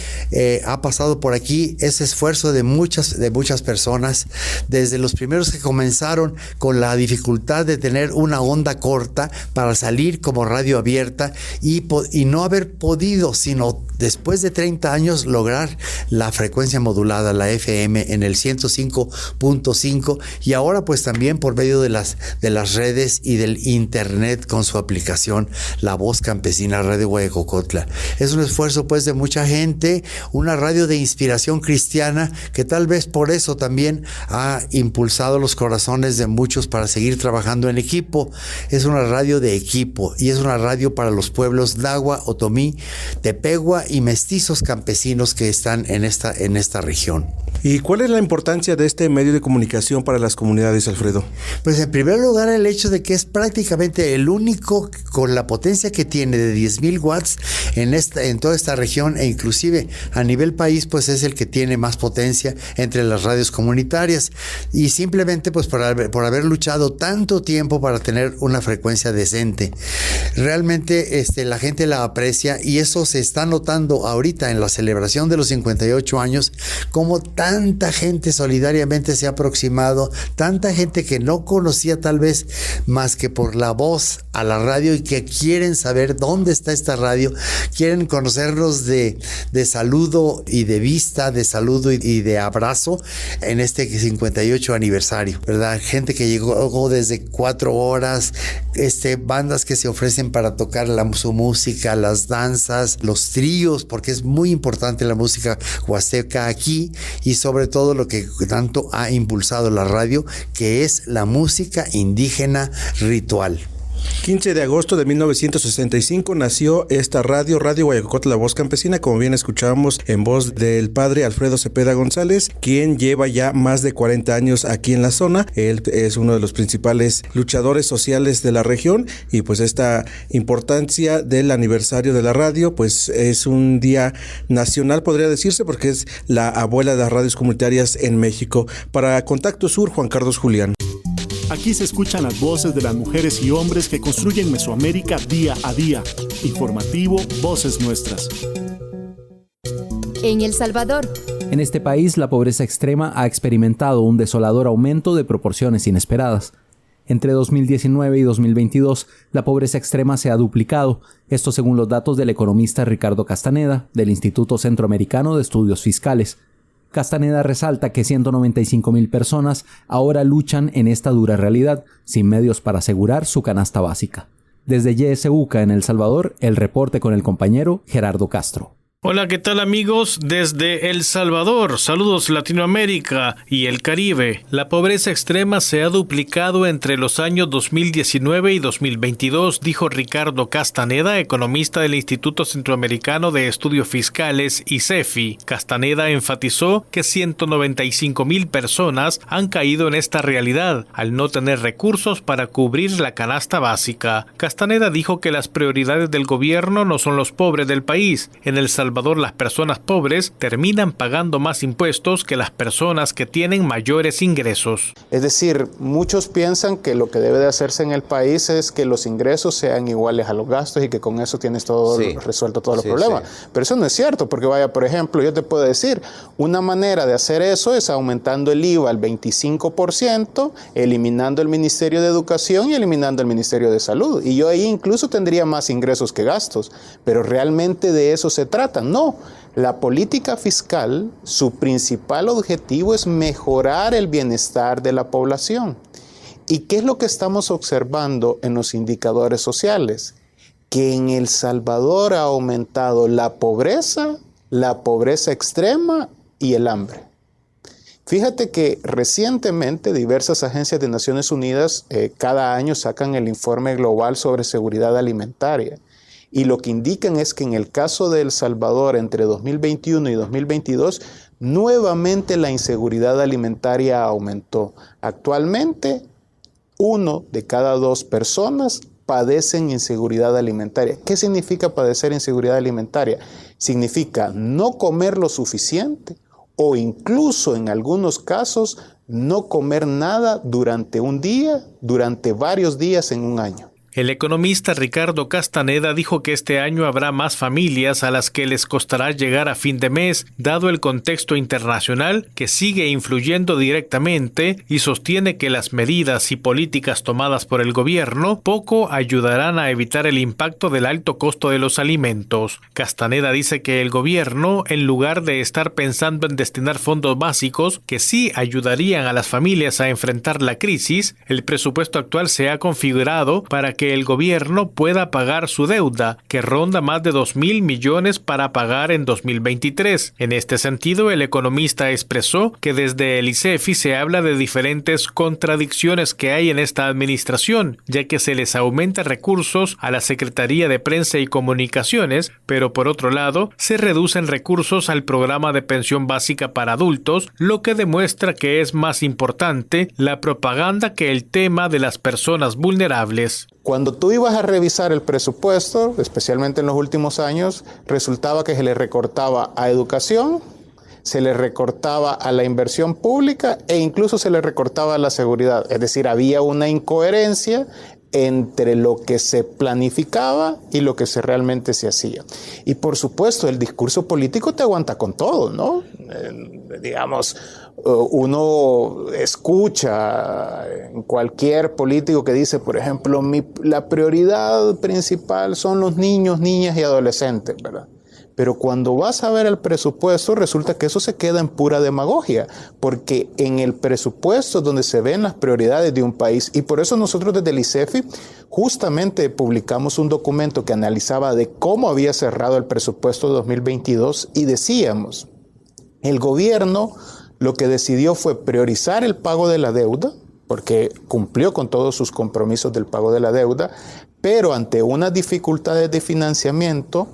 ha pasado por aquí, ese esfuerzo de muchas personas, desde los primeros que comenzaron con la dificultad de tener una onda corta para salir como radio abierta y no haber podido, sino después de 30 años, lograr la frecuencia modulada, la FM, en el 105.5, y ahora pues también por medio de las redes y del internet con su aplicación, la voz campesina Radio Guayacocotla. Es un esfuerzo pues de mucha gente, una radio de inspiración cristiana que tal vez por eso también ha impulsado los corazones de muchos para seguir trabajando en equipo. Es una radio de equipo y es una radio para los pueblos Nahua, Otomí, Tepehua y mestizos campesinos que están en esta región. ¿Y cuál es la importancia de este medio de comunicación para las comunidades, Alfredo? Pues en primer lugar, el hecho de que es prácticamente el único con la potencia que tiene de 10,000 watts en toda esta región, e inclusive a nivel país, pues es el que tiene más potencia entre las radios comunitarias, y simplemente pues por haber luchado tanto tiempo para tener una frecuencia decente. Realmente la gente la aprecia, y eso se está notando ahorita en la celebración de los 58 años, como tanta gente solidariamente se ha aproximado, tanta gente que no conocía tal vez más que por la voz a la radio y que quieren saber dónde está esta radio, quieren conocernos de saludo y de vista, de saludo y de abrazo en este 58 aniversario, ¿verdad? Gente que llegó desde 4 horas, bandas que se ofrecen para tocar su música, las danzas, los tríos, porque es muy importante la música huasteca aquí, y sobre todo lo que tanto ha impulsado la radio, que es la música indígena ritual. 15 de agosto de 1965 nació esta Radio Guayacocotla, la voz campesina, como bien escuchábamos en voz del padre Alfredo Cepeda González, quien lleva ya más de 40 años aquí en la zona. Él es uno de los principales luchadores sociales de la región, y pues esta importancia del aniversario de la radio, pues es un día nacional, podría decirse, porque es la abuela de las radios comunitarias en México. Para Contacto Sur, Juan Carlos Julián. Aquí se escuchan las voces de las mujeres y hombres que construyen Mesoamérica día a día. Informativo Voces Nuestras. En El Salvador. En este país, la pobreza extrema ha experimentado un desolador aumento de proporciones inesperadas. Entre 2019 y 2022, la pobreza extrema se ha duplicado, esto según los datos del economista Ricardo Castaneda, del Instituto Centroamericano de Estudios Fiscales. Castaneda resalta que 195.000 personas ahora luchan en esta dura realidad, sin medios para asegurar su canasta básica. Desde YSUCA en El Salvador, el reporte con el compañero Gerardo Castro. Hola, ¿qué tal amigos? Desde El Salvador, saludos Latinoamérica y el Caribe. La pobreza extrema se ha duplicado entre los años 2019 y 2022, dijo Ricardo Castaneda, economista del Instituto Centroamericano de Estudios Fiscales, ICEFI. Castaneda enfatizó que 195.000 personas han caído en esta realidad, al no tener recursos para cubrir la canasta básica. Castaneda dijo que las prioridades del gobierno no son los pobres del país. En El Salvador, las personas pobres terminan pagando más impuestos que las personas que tienen mayores ingresos. Es decir, muchos piensan que lo que debe de hacerse en el país es que los ingresos sean iguales a los gastos y que con eso tienes todo resuelto todos los problemas. Sí. Pero eso no es cierto, porque vaya, por ejemplo, yo te puedo decir, una manera de hacer eso es aumentando el IVA al 25%, eliminando el Ministerio de Educación y eliminando el Ministerio de Salud. Y yo ahí incluso tendría más ingresos que gastos, pero realmente de eso se trata. No, la política fiscal, su principal objetivo es mejorar el bienestar de la población. ¿Y qué es lo que estamos observando en los indicadores sociales? Que en El Salvador ha aumentado la pobreza extrema y el hambre. Fíjate que recientemente diversas agencias de Naciones Unidas cada año sacan el informe global sobre seguridad alimentaria. Y lo que indican es que en el caso de El Salvador, entre 2021 y 2022, nuevamente la inseguridad alimentaria aumentó. Actualmente, 1 de cada 2 personas padecen inseguridad alimentaria. ¿Qué significa padecer inseguridad alimentaria? Significa no comer lo suficiente o incluso en algunos casos no comer nada durante un día, durante varios días en un año. El economista Ricardo Castaneda dijo que este año habrá más familias a las que les costará llegar a fin de mes, dado el contexto internacional que sigue influyendo directamente, y sostiene que las medidas y políticas tomadas por el gobierno poco ayudarán a evitar el impacto del alto costo de los alimentos. Castaneda dice que el gobierno, en lugar de estar pensando en destinar fondos básicos que sí ayudarían a las familias a enfrentar la crisis, el presupuesto actual se ha configurado para que el gobierno pueda pagar su deuda, que ronda más de 2.000 millones para pagar en 2023. En este sentido, el economista expresó que desde el ICEFI se habla de diferentes contradicciones que hay en esta administración, ya que se les aumenta recursos a la Secretaría de Prensa y Comunicaciones, pero por otro lado, se reducen recursos al programa de pensión básica para adultos, lo que demuestra que es más importante la propaganda que el tema de las personas vulnerables. Cuando tú ibas a revisar el presupuesto, especialmente en los últimos años, resultaba que se le recortaba a educación, se le recortaba a la inversión pública e incluso se le recortaba a la seguridad. Es decir, había una incoherencia entre lo que se planificaba y lo que realmente se hacía. Y por supuesto, el discurso político te aguanta con todo, ¿no? Digamos, uno escucha en cualquier político que dice, por ejemplo, la prioridad principal son los niños, niñas y adolescentes, ¿verdad? Pero cuando vas a ver el presupuesto, resulta que eso se queda en pura demagogia, porque en el presupuesto es donde se ven las prioridades de un país. Y por eso nosotros desde el ICEFI justamente publicamos un documento que analizaba de cómo había cerrado el presupuesto de 2022 y decíamos, el gobierno lo que decidió fue priorizar el pago de la deuda, porque cumplió con todos sus compromisos del pago de la deuda, pero ante unas dificultades de financiamiento,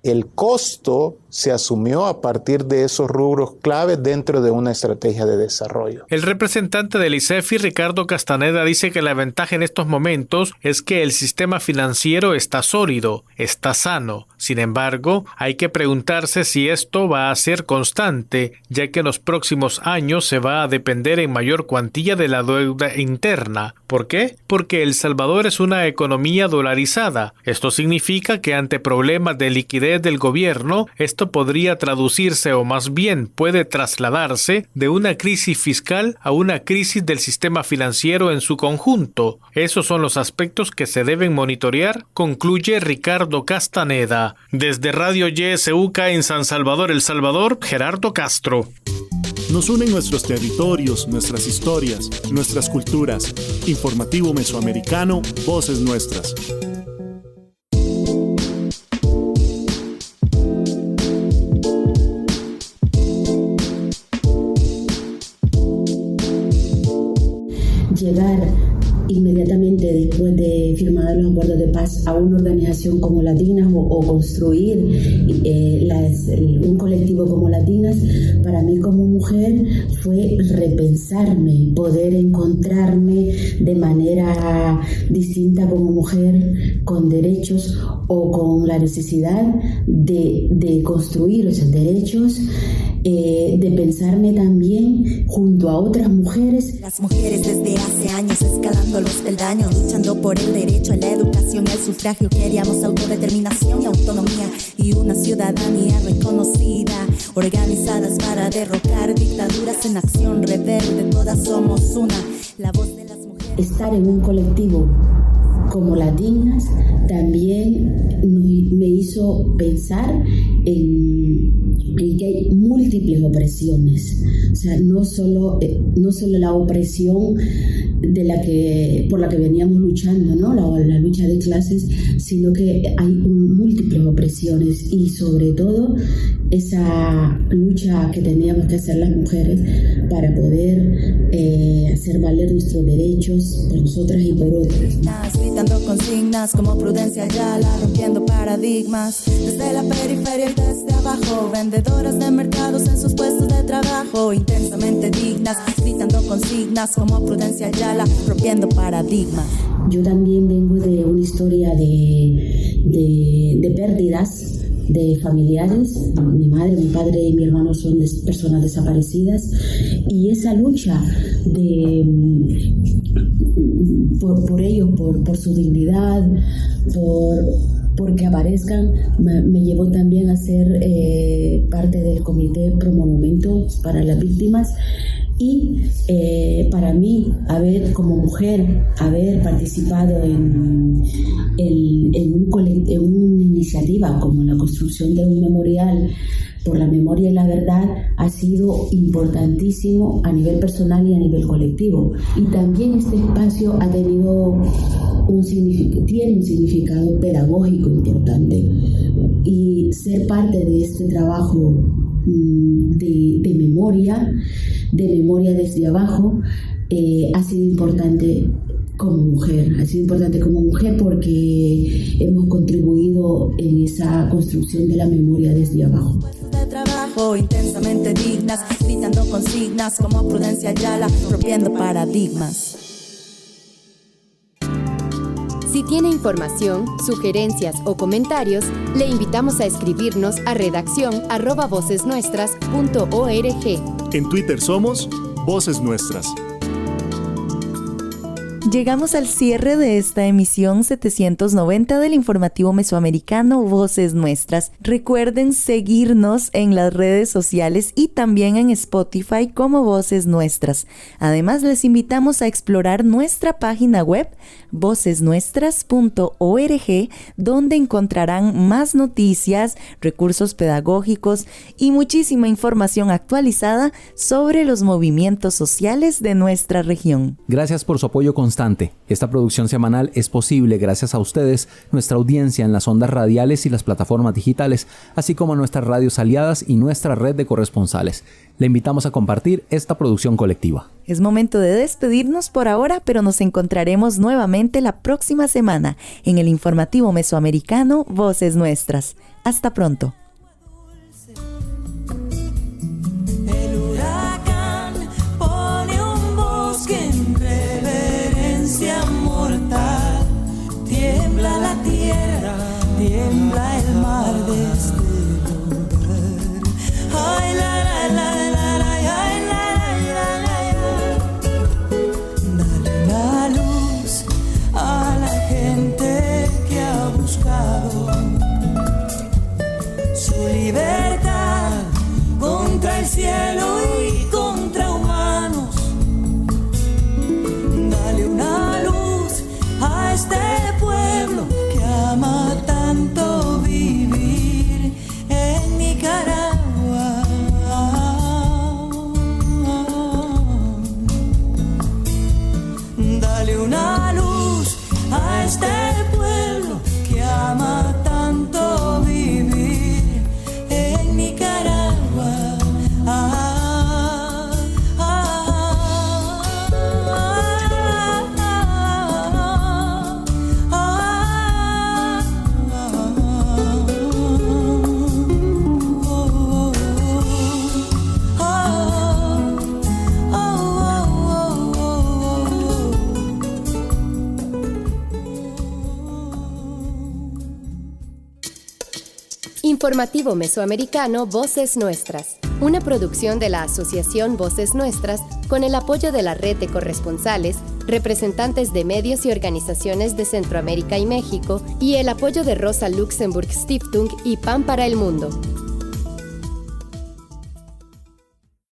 el costo se asumió a partir de esos rubros claves dentro de una estrategia de desarrollo. El representante del ICEFI, Ricardo Castaneda, dice que la ventaja en estos momentos es que el sistema financiero está sólido, está sano. Sin embargo, hay que preguntarse si esto va a ser constante, ya que en los próximos años se va a depender en mayor cuantía de la deuda interna. ¿Por qué? Porque El Salvador es una economía dolarizada. Esto significa que ante problemas de liquidez del gobierno, esta esto podría traducirse, o más bien puede trasladarse, de una crisis fiscal a una crisis del sistema financiero en su conjunto. Esos son los aspectos que se deben monitorear, concluye Ricardo Castaneda. Desde Radio YSUK en San Salvador, El Salvador, Gerardo Castro. Nos unen nuestros territorios, nuestras historias, nuestras culturas. Informativo Mesoamericano, Voces Nuestras. Llegar inmediatamente después de firmar los acuerdos de paz a una organización como Las Dignas o construir un colectivo como Las Dignas, para mí como mujer fue repensarme, poder encontrarme de manera distinta como mujer, con derechos o con la necesidad de construir esos derechos, de pensarme también junto a otras mujeres. Las mujeres desde hace años escalando los peldaños, luchando por el derecho a la educación y el sufragio. Queríamos autodeterminación y autonomía y una ciudadanía reconocida, organizadas para derrocar dictaduras en acción rebelde. Todas somos una, la voz de las mujeres. Estar en un colectivo como Las Dignas también me hizo pensar en que hay múltiples opresiones, o sea, no solo la opresión por la que veníamos luchando, ¿no? La lucha de clases, sino que hay múltiples opresiones y sobre todo esa lucha que teníamos que hacer las mujeres para poder hacer valer nuestros derechos por nosotras y por otras. Gritando consignas como Prudencia Ayala, rompiendo paradigmas desde la periferia y desde abajo, vendedoras de mercados en sus puestos de trabajo, intensamente dignas, gritando consignas como Prudencia Ayala, rompiendo paradigmas. Yo también vengo de una historia de pérdidas de familiares. Mi madre, mi padre y mi hermano son personas desaparecidas, y esa lucha por ellos, por su dignidad, porque aparezcan, me llevó también a ser parte del comité Pro Monumento para las víctimas. Y para mí, como mujer, haber participado en una iniciativa como la construcción de un memorial por la memoria y la verdad ha sido importantísimo a nivel personal y a nivel colectivo. Y también este espacio ha tenido tiene un significado pedagógico importante. Y ser parte de este trabajo de memoria desde abajo, ha sido importante como mujer porque hemos contribuido en esa construcción de la memoria desde abajo. De trabajo intensamente dignas, gritando consignas como Prudencia Ayala, rompiendo paradigmas. Si tiene información, sugerencias o comentarios, le invitamos a escribirnos a redaccion@vocesnuestras.org. En Twitter somos Voces Nuestras. Llegamos al cierre de esta emisión 790 del informativo mesoamericano Voces Nuestras. Recuerden seguirnos en las redes sociales y también en Spotify como Voces Nuestras. Además, les invitamos a explorar nuestra página web vocesnuestras.org, donde encontrarán más noticias, recursos pedagógicos y muchísima información actualizada sobre los movimientos sociales de nuestra región. Gracias por su apoyo constante. Esta producción semanal es posible gracias a ustedes, nuestra audiencia en las ondas radiales y las plataformas digitales, así como a nuestras radios aliadas y nuestra red de corresponsales. Le invitamos a compartir esta producción colectiva. Es momento de despedirnos por ahora, pero nos encontraremos nuevamente la próxima semana en el informativo mesoamericano Voces Nuestras. Hasta pronto. El huracán pone un bosque en reverencia mortal. Tiembla la tierra, tiembla el mar de este lugar. Ay, la, la, la, la, la, ay, la, la, la, la. Dale la luz a la gente que ha buscado su libertad. cielo y contra humanos. Dale una luz a este pueblo que ama tanto vivir en Nicaragua. Dale una luz a este pueblo que ama tanto vivir en Nicaragua. Informativo Mesoamericano Voces Nuestras, una producción de la Asociación Voces Nuestras con el apoyo de la Red de Corresponsales, representantes de medios y organizaciones de Centroamérica y México y el apoyo de Rosa Luxemburg Stiftung y Pan para el Mundo.